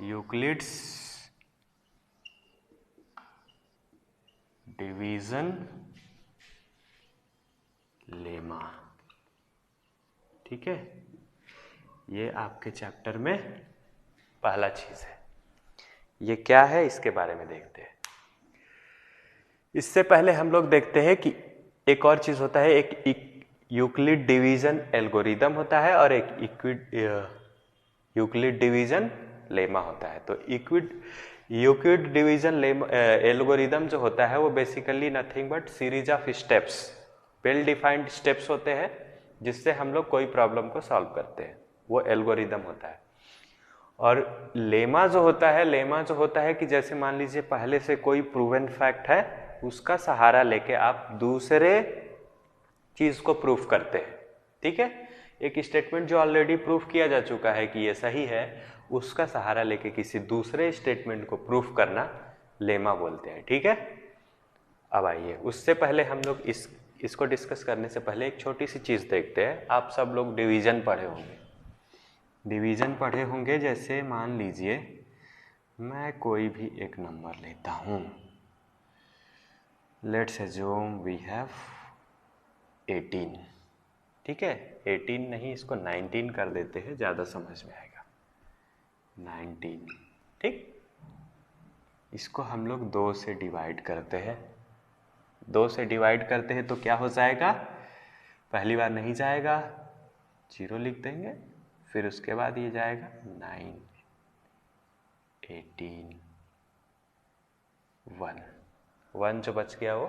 Euclid's division lemma. ठीक है, ये आपके चैप्टर में पहला चीज है। ये क्या है इसके बारे में देखते हैं। इससे पहले हम लोग देखते हैं कि एक और चीज होता है, एक यूक्लिड डिवीजन एल्गोरिदम होता है और एक यूक्लिड डिवीजन लेमा होता है। तो यूक्लिड डिवीजन एल्गोरिदम जो होता है वो basically nothing but series of steps, well defined steps होते हैं जिससे हम लोग कोई प्रॉब्लम को सॉल्व करते हैं, वो एल्गोरिदम होता है। और लेमा जो होता है कि जैसे मान लीजिए पहले से कोई प्रूवन फैक्ट है, उसका सहारा लेके आप दूसरे चीज को प्रूफ करते हैं। ठीक है, एक स्टेटमेंट जो ऑलरेडी प्रूफ किया जा चुका है कि ये सही है, उसका सहारा लेके किसी दूसरे स्टेटमेंट को प्रूफ करना लेमा बोलते हैं। ठीक है, अब आइए, उससे पहले हम लोग इसको डिस्कस करने से पहले एक छोटी सी चीज देखते हैं। आप सब लोग डिवीजन पढ़े होंगे। जैसे मान लीजिए मैं कोई भी एक नंबर लेता हूं, लेट्स अज्यूम वी हैव 18। ठीक है, 18 नहीं, इसको 19 कर देते हैं, ज्यादा समझ में आएगा। 19, ठीक। इसको हम लोग 2 से डिवाइड करते हैं। 2 से डिवाइड करते हैं तो क्या हो जाएगा, पहली बार नहीं जाएगा, 0 लिख देंगे, फिर उसके बाद ये जाएगा 9, 18, 1 जो बच गया वो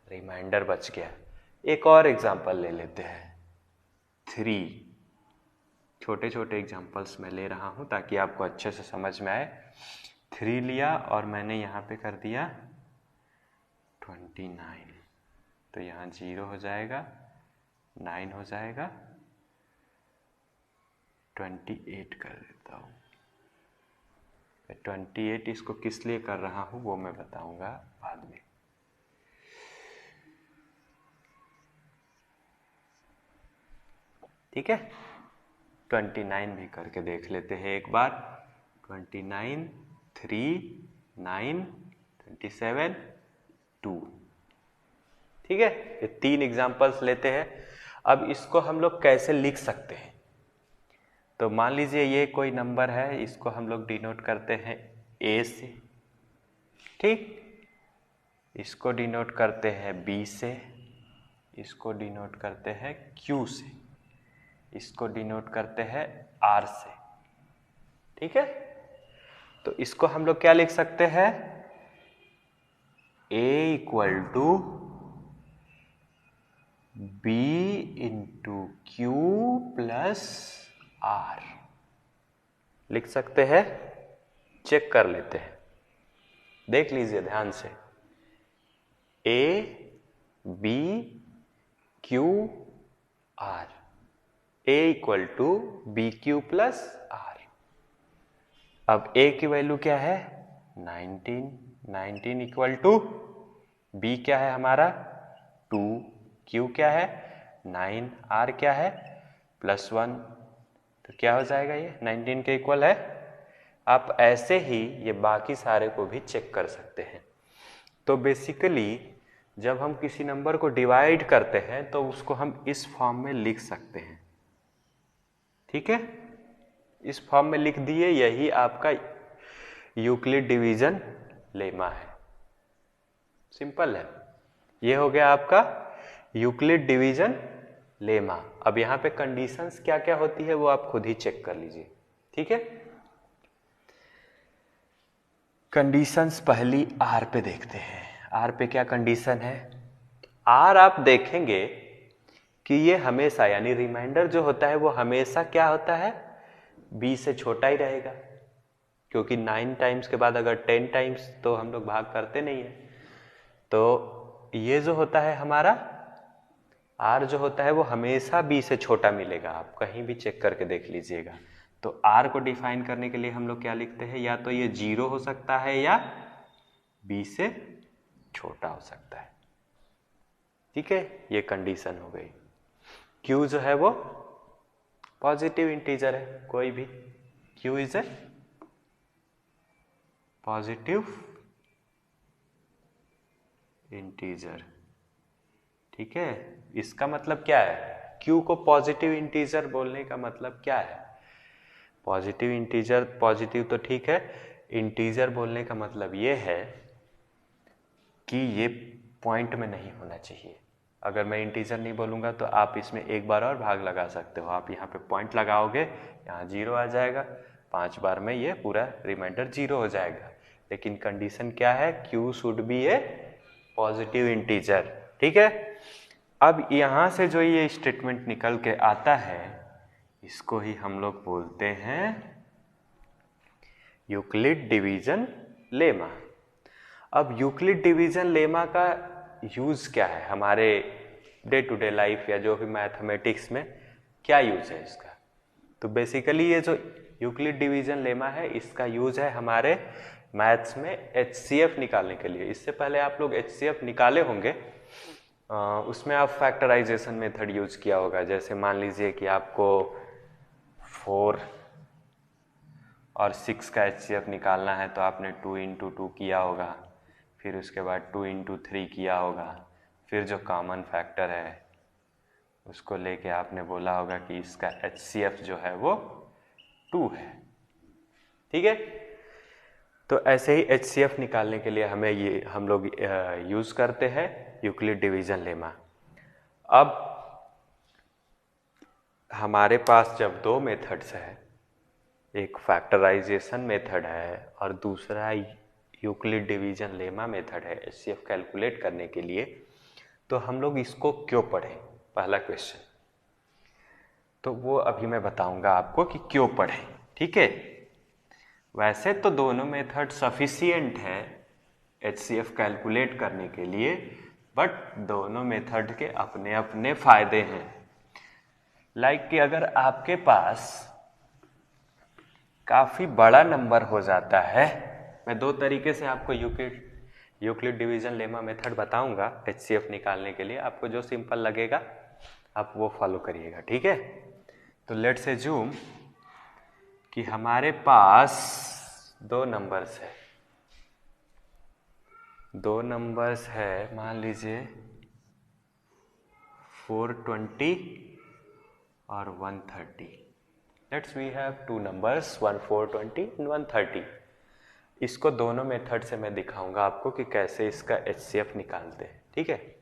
रिमाइंडर बच गया। एक और एग्जांपल ले लेते हैं, 3। छोटे छोटे एग्जांपल्स मैं ले रहा हूं ताकि आपको अच्छे से समझ में आए। 3 लिया और मैंने यहाँ पे कर दिया 29, तो यहाँ 0 हो जाएगा, 9 हो जाएगा, 28 कर देता हूँ। 28 इसको किस लिए कर रहा हूँ वो मैं बताऊंगा बाद में। ठीक है, 29 भी करके देख लेते हैं एक बार। 29, 3, 9, 27, 2। ठीक है, ये 3 एग्जांपल्स लेते हैं। अब इसको हम लोग कैसे लिख सकते हैं, तो मान लीजिए ये कोई नंबर है, इसको हम लोग डिनोट करते हैं A से। ठीक, इसको डिनोट करते हैं B से, इसको डिनोट करते हैं Q से, इसको डिनोट करते हैं R से। ठीक है, तो इसको हम लोग क्या लिख सकते हैं, A equal to B into Q plus R लिख सकते हैं। चेक कर लेते हैं, देख लीजिए ध्यान से। A B Q R, A equal to B Q plus R। अब A की वैल्यू क्या है, 19, 19 इक्वल टू B क्या है हमारा 2, Q क्या है 9, R क्या है +1, तो क्या हो जाएगा, ये 19 के इक्वल है। आप ऐसे ही ये बाकी सारे को भी चेक कर सकते हैं। तो बेसिकली जब हम किसी नंबर को डिवाइड करते हैं तो उसको हम इस फॉर्म में लिख सकते हैं। ठीक है, इस फॉर्म में लिख दिए, यही आपका यूक्लिड डिवीजन लेमा है। सिंपल है, ये हो गया आपका यूक्लिड डिवीजन लेमा। अब यहां पे कंडीशंस क्या क्या होती है वो आप खुद ही चेक कर लीजिए। ठीक है, कंडीशंस पहली आर पे देखते हैं। आर पे क्या कंडीशन है, आर आप देखेंगे कि ये हमेशा, यानी रिमाइंडर जो होता है वो हमेशा क्या होता है, बी से छोटा ही रहेगा, क्योंकि 9 टाइम्स के बाद अगर 10 टाइम्स तो हम लोग भाग करते नहीं है। तो ये जो होता है हमारा आर जो होता है वो हमेशा बी से छोटा मिलेगा, आप कहीं भी चेक करके देख लीजिएगा। तो आर को डिफाइन करने के लिए हम लोग क्या लिखते हैं, या तो ये 0 हो सकता है या बी से छोटा हो सकता है। ठीक है, ये कंडीशन हो गई। क्यू जो है वो पॉजिटिव इंटीजर है, कोई भी Q is a positive integer. ठीक है, इसका मतलब क्या है? Q को पॉजिटिव इंटीजर बोलने का मतलब क्या है? पॉजिटिव इंटीजर, पॉजिटिव तो ठीक है, इंटीजर बोलने का मतलब ये है कि ये पॉइंट में नहीं होना चाहिए। अगर मैं इंटीजर नहीं बोलूँगा तो आप इसमें एक बार और भाग लगा सकते हो। आप यहाँ पे पॉइंट लगाओगे, यहाँ 0 आ जाएगा, 5 बार में ये पूरा रिमाइंडर 0 हो जाएगा। लेकिन कंडीशन क्या है? Q should be A positive integer. ठीक है, अब यहाँ से जो ये स्टेटमेंट निकल के आता है, इसको ही हम लोग बोलते हैं यूक्लिड डिवीजन लेमा। अब यूक्लिड डिवीजन लेमा का यूज क्या है हमारे डे टू डे लाइफ या जो भी मैथमेटिक्स में क्या यूज है इसका? तो बेसिकली ये जो यूक्लिड डिवीजन लेमा है, इसका यूज है हमारे मैथ्स में HCF निकालने के लिए। इससे पहले आप लोग HCF निकाले होंगे, उसमें आप फैक्टराइजेशन मेथड यूज किया होगा। जैसे मान लीजिए कि आपको 4 और 6 का HCF निकालना है, तो आपने 2 × 2 किया होगा, फिर उसके बाद 2 × 3 किया होगा, फिर जो कॉमन फैक्टर है उसको लेके आपने बोला होगा कि इसका HCF जो है वो 2 है। ठीक है, तो ऐसे ही HCF निकालने के लिए हमें ये हम लोग यूज करते हैं यूक्लिड डिवीजन लेमा। अब हमारे पास जब दो मेथड्स है, एक फैक्टराइजेशन मेथड है और दूसरा यूक्लिड डिवीजन लेमा मेथड है HCF कैलकुलेट करने के लिए, तो हम लोग इसको क्यों पढ़ें? पहला क्वेश्चन तो वो अभी मैं बताऊंगा आपको कि क्यों पढ़ें। ठीक है, वैसे तो दोनों मेथड सफिशिएंट है HCF कैलकुलेट करने के लिए, बट दोनों मेथड के अपने अपने फायदे हैं। लाइक कि अगर आपके पास काफी बड़ा नंबर हो जाता है, मैं दो तरीके से आपको यूक्लिड डिवीजन लेमा मेथड बताऊंगा HCF निकालने के लिए, आपको जो सिंपल लगेगा आप वो फॉलो करिएगा। ठीक है, तो लेट्स एज्यूम कि हमारे पास दो नंबर्स है, मान लीजिए 420 और 130। Let's we have two numbers 420 and 130। इसको दोनों मेथड से मैं दिखाऊंगा आपको कि कैसे इसका HCF निकालते हैं। ठीक है,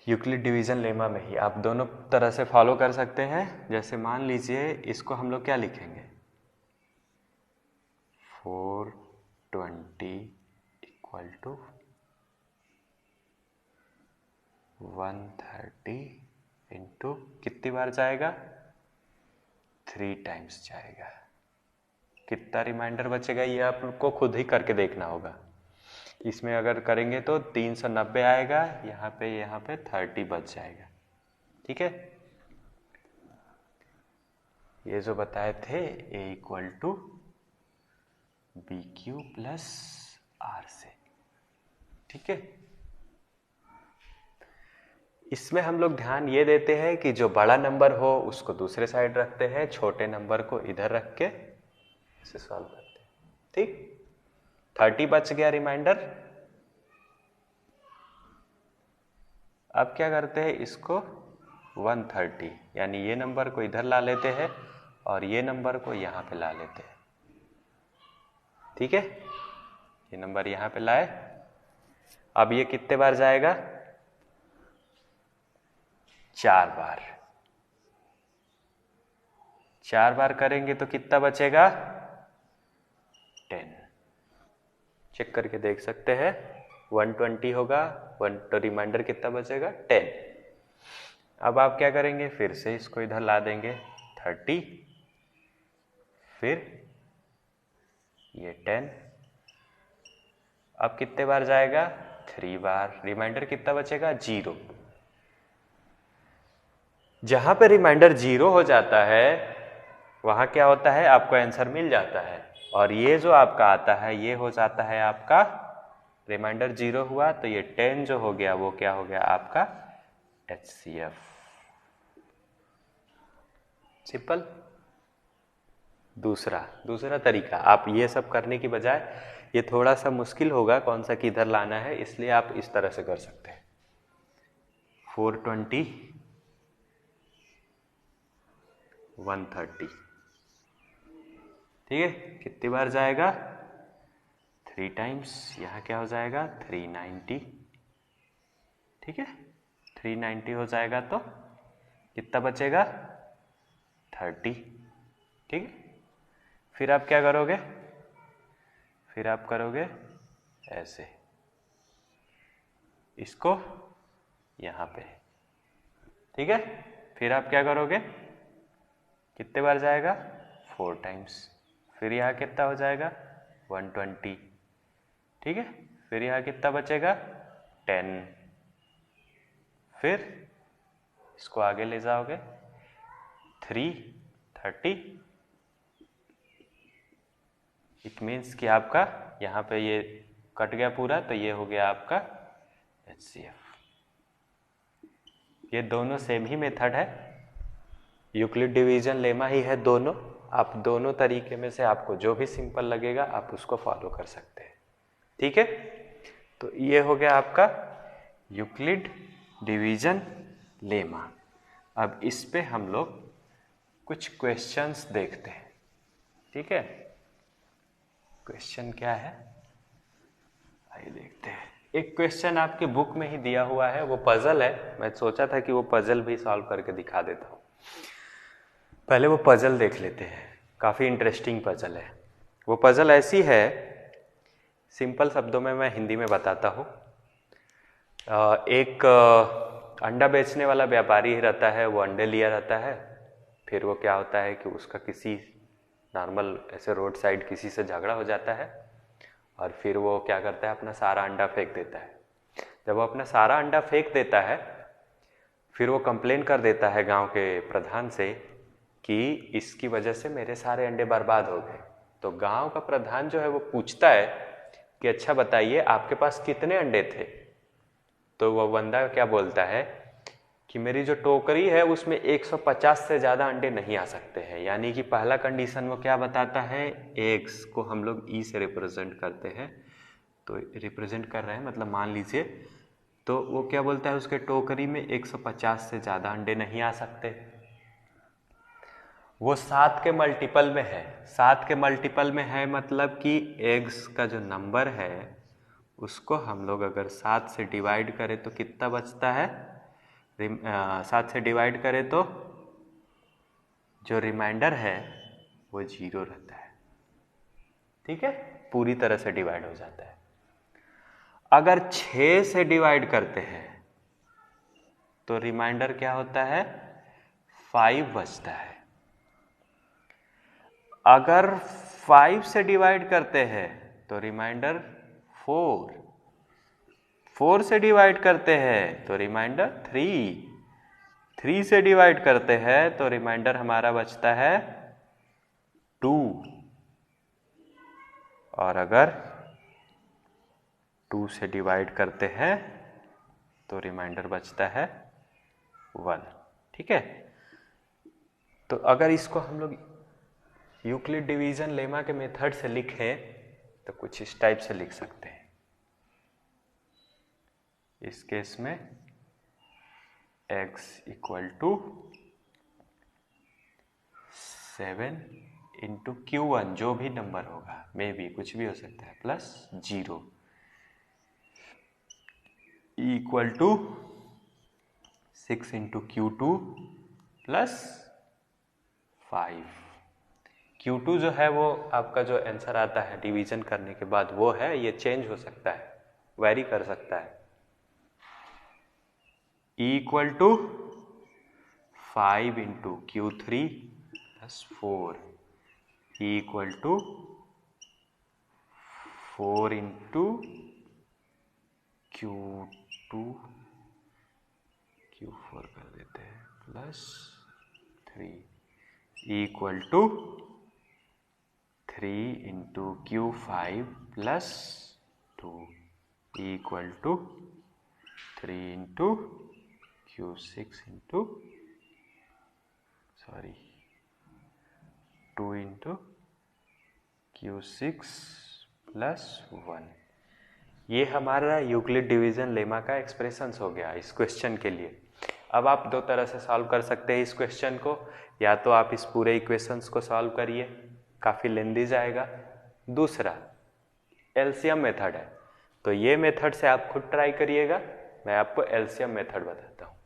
यूक्लिड डिवीजन लेमा में ही आप दोनों तरह से फॉलो कर सकते हैं। जैसे मान लीजिए इसको हम लोग क्या लिखेंगे, 420 = 130 इंटू कितनी बार जाएगा? 3 टाइम्स जाएगा। कितना रिमाइंडर बचेगा ये आपको खुद ही करके देखना होगा। इसमें अगर करेंगे तो 390 आएगा, यहाँ पे 30 बच जाएगा। ठीक है, ये जो बताए थे A = BQ + R से। ठीक है, इसमें हम लोग ध्यान ये देते हैं कि जो बड़ा नंबर हो उसको दूसरे साइड रखते हैं, छोटे नंबर को इधर रख के इसे सॉल्व करते हैं। ठीक, 30 बच गया रिमाइंडर। अब क्या करते हैं, इसको 130 यानी ये नंबर को इधर ला लेते हैं और ये नंबर को यहाँ पे ला लेते हैं। ठीक है, ये नंबर यहाँ पे लाए। अब ये कितने बार जाएगा? 4 बार। 4 बार करेंगे तो कितना बचेगा? 10। चेक करके देख सकते हैं, 120 होगा, तो रिमाइंडर कितना बचेगा? 10। अब आप क्या करेंगे, फिर से इसको इधर ला देंगे 30, फिर ये 10। अब कितने बार जाएगा? 3 बार। रिमाइंडर कितना बचेगा? 0। जहां पे रिमाइंडर 0 हो जाता है वहां क्या होता है, आपको आंसर मिल जाता है। और ये जो आपका आता है ये हो जाता है आपका रिमाइंडर 0 हुआ, तो ये 10 जो हो गया वो क्या हो गया आपका HCF। सिंपल। दूसरा तरीका, आप ये सब करने की बजाय, ये थोड़ा सा मुश्किल होगा कौन सा किधर लाना है, इसलिए आप इस तरह से कर सकते हैं। 420 130, ठीक है। कितनी बार जाएगा? 3 टाइम्स। यहाँ क्या हो जाएगा? 390, ठीक है। 390 हो जाएगा तो कितना बचेगा? 30, ठीक है। फिर आप क्या करोगे? फिर आप करोगे ऐसे, इसको यहाँ पे, ठीक है। फिर आप क्या करोगे? कितने बार जाएगा? 4 टाइम्स। फिर यहाँ कितना हो जाएगा? 120, ठीक है। फिर यहाँ कितना बचेगा? 10। फिर इसको आगे ले जाओगे, 330। इट मीन्स कि आपका यहाँ पे ये कट गया पूरा, तो ये हो गया आपका HCF। ये दोनों सेम ही मेथड है, यूक्लिड डिवीजन लेमा ही है दोनों। आप दोनों तरीके में से आपको जो भी सिंपल लगेगा आप उसको फॉलो कर सकते हैं, ठीक है। तो ये हो गया आपका यूक्लिड डिवीजन लेमा। अब इस पे हम लोग कुछ क्वेश्चंस देखते हैं, ठीक है। क्वेश्चन क्या है, आइए देखते हैं। एक क्वेश्चन आपके बुक में ही दिया हुआ है, वो पजल है। मैं सोचा था कि वो पजल भी सॉल्व करके दिखा देता हूँ। पहले वो पजल देख लेते हैं, काफ़ी इंटरेस्टिंग पजल है। वो पजल ऐसी है, सिंपल शब्दों में मैं हिंदी में बताता हूँ। एक अंडा बेचने वाला व्यापारी ही रहता है, वो अंडे लिया रहता है। फिर वो क्या होता है कि उसका किसी नॉर्मल ऐसे रोड साइड किसी से झगड़ा हो जाता है, और फिर वो क्या करता है, अपना सारा अंडा फेंक देता है। जब वो अपना सारा अंडा फेंक देता है, फिर वो कंप्लेन कर देता है गांव के प्रधान से कि इसकी वजह से मेरे सारे अंडे बर्बाद हो गए। तो गांव का प्रधान जो है वो पूछता है कि अच्छा बताइए आपके पास कितने अंडे थे। तो वह बंदा क्या बोलता है कि मेरी जो टोकरी है उसमें 150 से ज़्यादा अंडे नहीं आ सकते हैं। यानी कि पहला कंडीशन वो क्या बताता है, एग्स को हम लोग ई से रिप्रेजेंट करते हैं। तो रिप्रेजेंट कर रहे हैं मतलब मान लीजिए, तो वो क्या बोलता है, उसके टोकरी में 150 से ज़्यादा अंडे नहीं आ सकते। वो 7 के मल्टीपल में है। 7 के मल्टीपल में है मतलब कि एग्स का जो नंबर है उसको हम लोग अगर 7 से डिवाइड करें तो कितना बचता है? 7 से डिवाइड करें तो जो रिमाइंडर है वो 0 रहता है, ठीक है। पूरी तरह से डिवाइड हो जाता है। अगर 6 से डिवाइड करते हैं तो रिमाइंडर क्या होता है? 5 बचता है। अगर 5 से डिवाइड करते हैं तो रिमाइंडर 4। 4 से डिवाइड करते हैं तो रिमाइंडर 3। 3 से डिवाइड करते हैं तो रिमाइंडर हमारा बचता है 2। और अगर 2 से डिवाइड करते हैं तो रिमाइंडर बचता है 1, ठीक है। तो अगर इसको हम लोग यूक्लिड डिवीजन लेमा के मेथड से लिखें तो कुछ इस टाइप से लिख सकते हैं। इस केस में x equal to 7 into Q1 जो भी नंबर होगा, मे बी कुछ भी हो सकता है, plus 0 equal to 6 into Q2 plus 5। Q2 जो है वो आपका जो आंसर आता है डिवीजन करने के बाद वो है, ये चेंज हो सकता है, वेरी कर सकता है। Equal to 5 into Q3 plus 4 equal to 4 into Q2 Q4 कर देते हैं plus 3 equal to 3 into Q5 plus 2 equal to 3 into Q6 into 2 into Q6 plus 1। ये हमारा यूक्लिड डिवीजन लेमा का एक्सप्रेशंस हो गया इस क्वेश्चन के लिए। अब आप दो तरह से सॉल्व कर सकते हैं इस क्वेश्चन को, या तो आप इस पूरे इक्वेशंस को सॉल्व करिए, काफ़ी लेंदी जाएगा। दूसरा एलसीएम मेथड है, तो ये मेथड से आप खुद ट्राई करिएगा, मैं आपको एलसीएम मेथड बताता हूँ।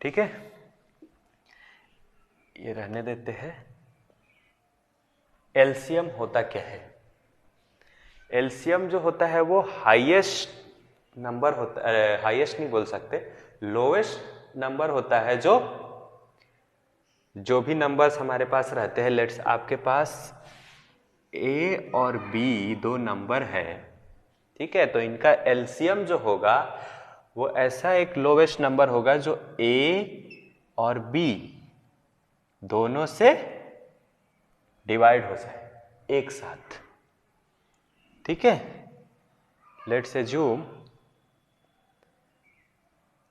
ठीक है, ये रहने देते हैं। एलसीएम होता क्या है? एलसीएम जो होता है वो हाईएस्ट नंबर होता है, हाईएस्ट नहीं बोल सकते, लोएस्ट नंबर होता है। जो भी नंबर्स हमारे पास रहते हैं, लेट्स आपके पास ए और बी दो नंबर है, ठीक है, तो इनका एलसीएम जो होगा वो ऐसा एक लोवेस्ट नंबर होगा जो ए और बी दोनों से डिवाइड हो जाए एक साथ। ठीक है, लेट्स एज्यूम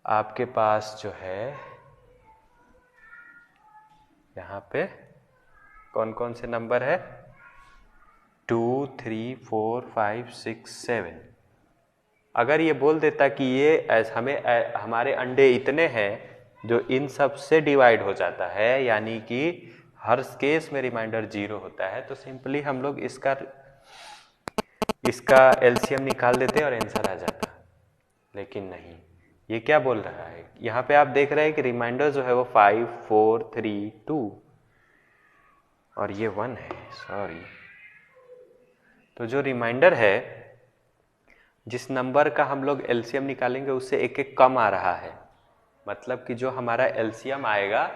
आपके पास जो है यहाँ पे कौन कौन से नंबर है, 2, 3, 4, 5, 6, 7। अगर ये बोल देता कि ये हमारे अंडे इतने हैं जो इन सब से डिवाइड हो जाता है, यानी कि हर केस में रिमाइंडर 0 होता है, तो सिंपली हम लोग इसका एलसीएम निकाल देते और आंसर आ जाता। लेकिन नहीं, ये क्या बोल रहा है, यहाँ पे आप देख रहे हैं कि रिमाइंडर जो है वो 5, 4, 3, 2 और ये 1 है, सॉरी। तो जो रिमाइंडर है, जिस नंबर का हम लोग एलसीएम निकालेंगे उससे एक एक कम आ रहा है, मतलब कि जो हमारा एलसीएम आएगा,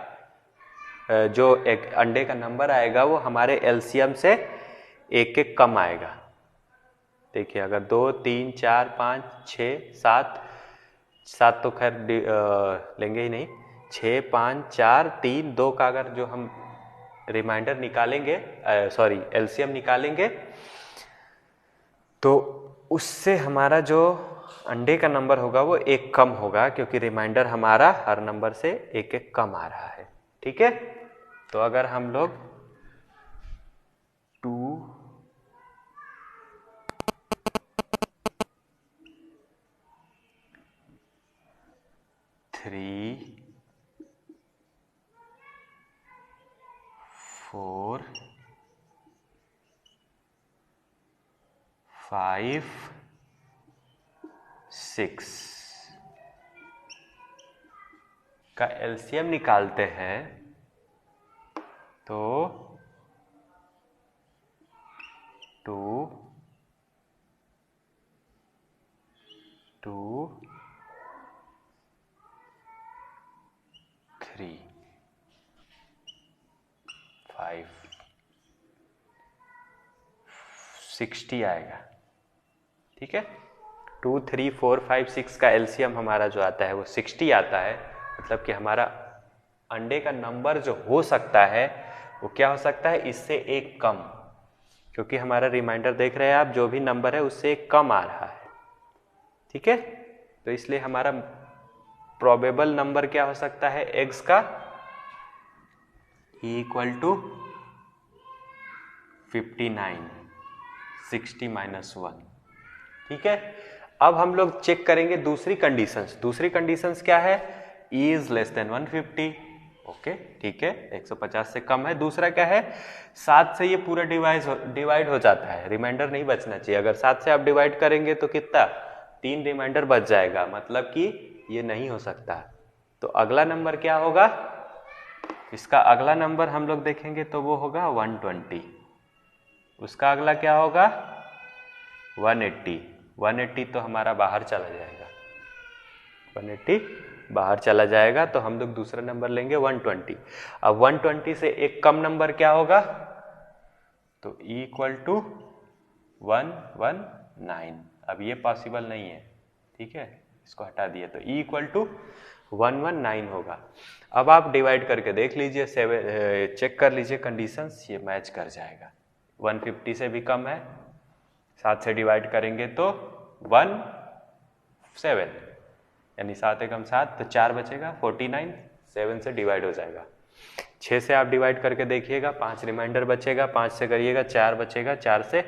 जो एक अंडे का नंबर आएगा वो हमारे एलसीएम से एक एक कम आएगा। देखिए, अगर 2, 3, 4, 5, 6, 7 तो खैर लेंगे ही नहीं, 6, 5, 4, 3, 2 का अगर जो हम रिमाइंडर निकालेंगे, सॉरी एलसीएम निकालेंगे, तो उससे हमारा जो अंडे का नंबर होगा वो एक कम होगा, क्योंकि रिमाइंडर हमारा हर नंबर से एक एक कम आ रहा है। ठीक है, तो अगर हम लोग 2, 3, 4, 5, 6 का एलसीएम निकालते हैं, तो 2, 2, 3, 5, 60 आएगा। ठीक है, 2, 3, 4, 5, 6 का एलसीएम हमारा जो आता है वो 60 आता है, मतलब कि हमारा अंडे का नंबर जो हो सकता है वो क्या हो सकता है, इससे एक कम, क्योंकि हमारा रिमाइंडर देख रहे हैं आप, जो भी नंबर है उससे एक कम आ रहा है। ठीक है, तो इसलिए हमारा प्रोबेबल नंबर क्या हो सकता है एग्स का, इक्वल टू 59, 60 माइनस 1। ठीक है, अब हम लोग चेक करेंगे दूसरी कंडीशंस। दूसरी कंडीशंस क्या है, E is less than 150। Okay, ठीक है, 150 से कम है। दूसरा क्या है, 7 से ये पूरा डिवाइड हो जाता है, रिमाइंडर नहीं बचना चाहिए। अगर 7 से आप डिवाइड करेंगे तो कितना, 3 रिमाइंडर बच जाएगा, मतलब कि ये नहीं हो सकता। तो अगला नंबर क्या होगा, इसका अगला नंबर हम लोग देखेंगे तो वो होगा 120। उसका अगला क्या होगा 180। 180 तो हमारा बाहर चला जाएगा, 180 बाहर चला जाएगा, तो हम लोग दूसरा नंबर लेंगे 120। अब 120 से एक कम नंबर क्या होगा, तो इक्वल टू 119। अब ये पॉसिबल नहीं है, ठीक है, इसको हटा दिए, तो इक्वल टू 119 होगा। अब आप डिवाइड करके देख लीजिए, चेक कर लीजिए कंडीशंस, ये मैच कर जाएगा। 150 से भी कम है, 7 से डिवाइड करेंगे तो 17, यानी 7 एकम 7, तो 4 बचेगा, 49, 7 से डिवाइड हो जाएगा। 6 से आप डिवाइड करके देखिएगा, 5 रिमाइंडर बचेगा, 5 से करिएगा 4 बचेगा, 4 से।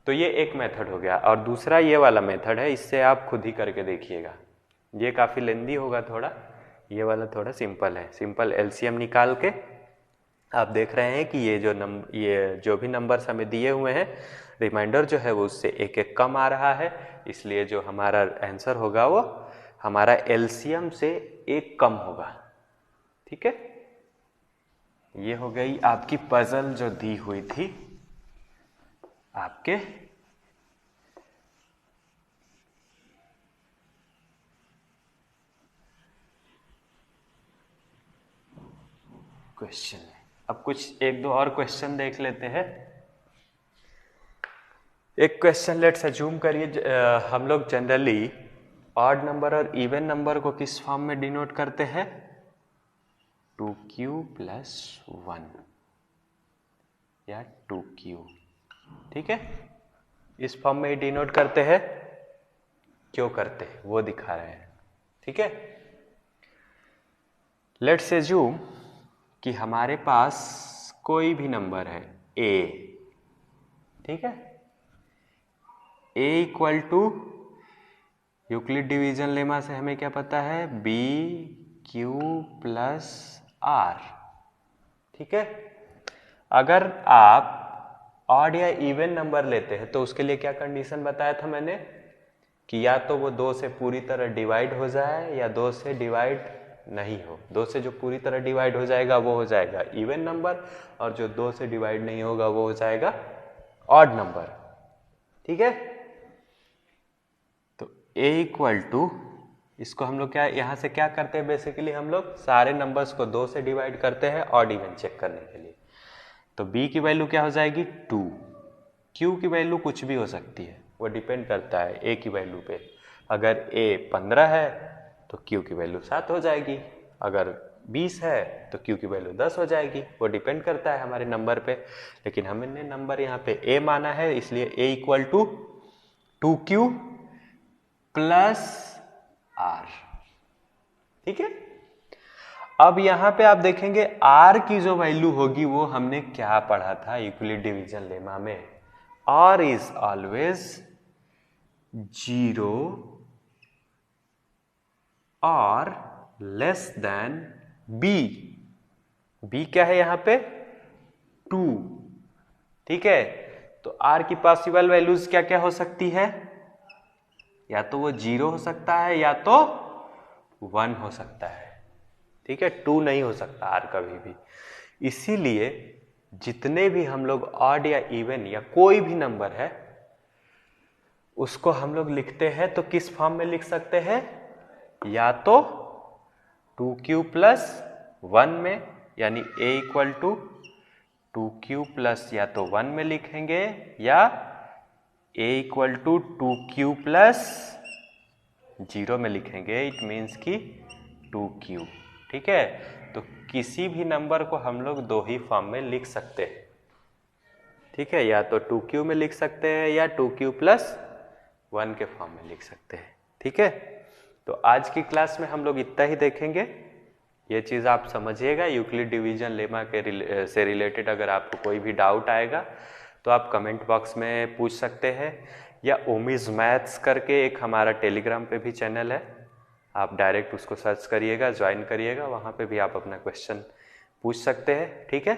तो ये एक मेथड हो गया। और दूसरा ये वाला मेथड है, इससे आप खुद ही करके देखिएगा, ये काफ़ी लेंदी होगा थोड़ा, ये वाला थोड़ा सिंपल है। सिंपल एलसीएम निकाल के आप देख रहे हैं कि ये जो भी नंबर्स हमें दिए हुए हैं, रिमाइंडर जो है वो उससे एक एक कम आ रहा है, इसलिए जो हमारा आंसर होगा वो हमारा एलसीएम से एक कम होगा। ठीक है, ये हो गई आपकी पजल जो दी हुई थी आपके क्वेश्चन में। अब कुछ एक दो और क्वेश्चन देख लेते हैं। एक क्वेश्चन लेट्स अज्यूम करिए, हम लोग जनरली ऑड नंबर और इवन नंबर को किस फॉर्म में डिनोट करते हैं? 2q प्लस 1 या 2q। ठीक है, इस फॉर्म में ही डिनोट करते हैं। क्यों करते हैं वो दिखा रहे हैं। ठीक है, लेट्स अज्यूम कि हमारे पास कोई भी नंबर है a। ठीक है, a equal to Euclid division lemma से हमें क्या पता है? b q plus r। ठीक है, अगर आप ऑड या इवन नंबर लेते हैं तो उसके लिए क्या कंडीशन बताया था मैंने कि या तो वो 2 से पूरी तरह डिवाइड हो जाए या 2 से डिवाइड नहीं हो। 2 से जो पूरी तरह डिवाइड हो जाएगा वो हो जाएगा इवन नंबर, और जो 2 से डिवाइड नहीं होगा वो हो जाएगा ऑड नंबर। ठीक है, तो a इक्वल टू, इसको हम लोग क्या यहां से क्या करते हैं? बेसिकली हम लोग सारे नंबर्स को 2 से डिवाइड करते हैं ऑड इवन चेक करने के लिए। तो b की वैल्यू क्या हो जाएगी? 2। q की वैल्यू कुछ भी हो सकती है, वो डिपेंड करता है a की वैल्यू पे। अगर a 15 है तो q की वैल्यू 7 हो जाएगी, अगर 20 है तो q की वैल्यू 10 हो जाएगी, वो डिपेंड करता है हमारे नंबर पे। लेकिन हमने नंबर यहाँ पे a माना है, इसलिए a equal to 2q plus r। ठीक है, अब यहां पे आप देखेंगे r की जो वैल्यू होगी वो हमने क्या पढ़ा था यूक्लिड डिवीजन लेमा में? r इज ऑलवेज 0 और लेस देन b। b क्या है यहां पे? 2। ठीक है, तो r की पॉसिबल वैल्यूज क्या क्या हो सकती है? या तो वो 0 हो सकता है या तो 1 हो सकता है। ठीक है, 2 नहीं हो सकता r कभी भी। इसीलिए जितने भी हम लोग ऑड या इवन या कोई भी नंबर है उसको हम लोग लिखते हैं तो किस फॉर्म में लिख सकते हैं? या तो 2q प्लस 1 में, यानी a equal to 2q plus या तो 1 में लिखेंगे, या a equal to 2q plus 0 में लिखेंगे। इट मीन्स कि 2q। ठीक है, तो किसी भी नंबर को हम लोग दो ही फॉर्म में लिख सकते हैं। ठीक है, या तो 2q में लिख सकते हैं या 2q प्लस 1 के फॉर्म में लिख सकते हैं। ठीक है, तो आज की क्लास में हम लोग इतना ही देखेंगे। ये चीज़ आप समझिएगा। यूक्लिड डिवीजन लेमा के से रिलेटेड अगर आपको कोई भी डाउट आएगा तो आप कमेंट बॉक्स में पूछ सकते हैं, या ओमिज मैथ्स करके एक हमारा टेलीग्राम पे भी चैनल है, आप डायरेक्ट उसको सर्च करिएगा, ज्वाइन करिएगा, वहाँ पे भी आप अपना क्वेश्चन पूछ सकते हैं। ठीक है।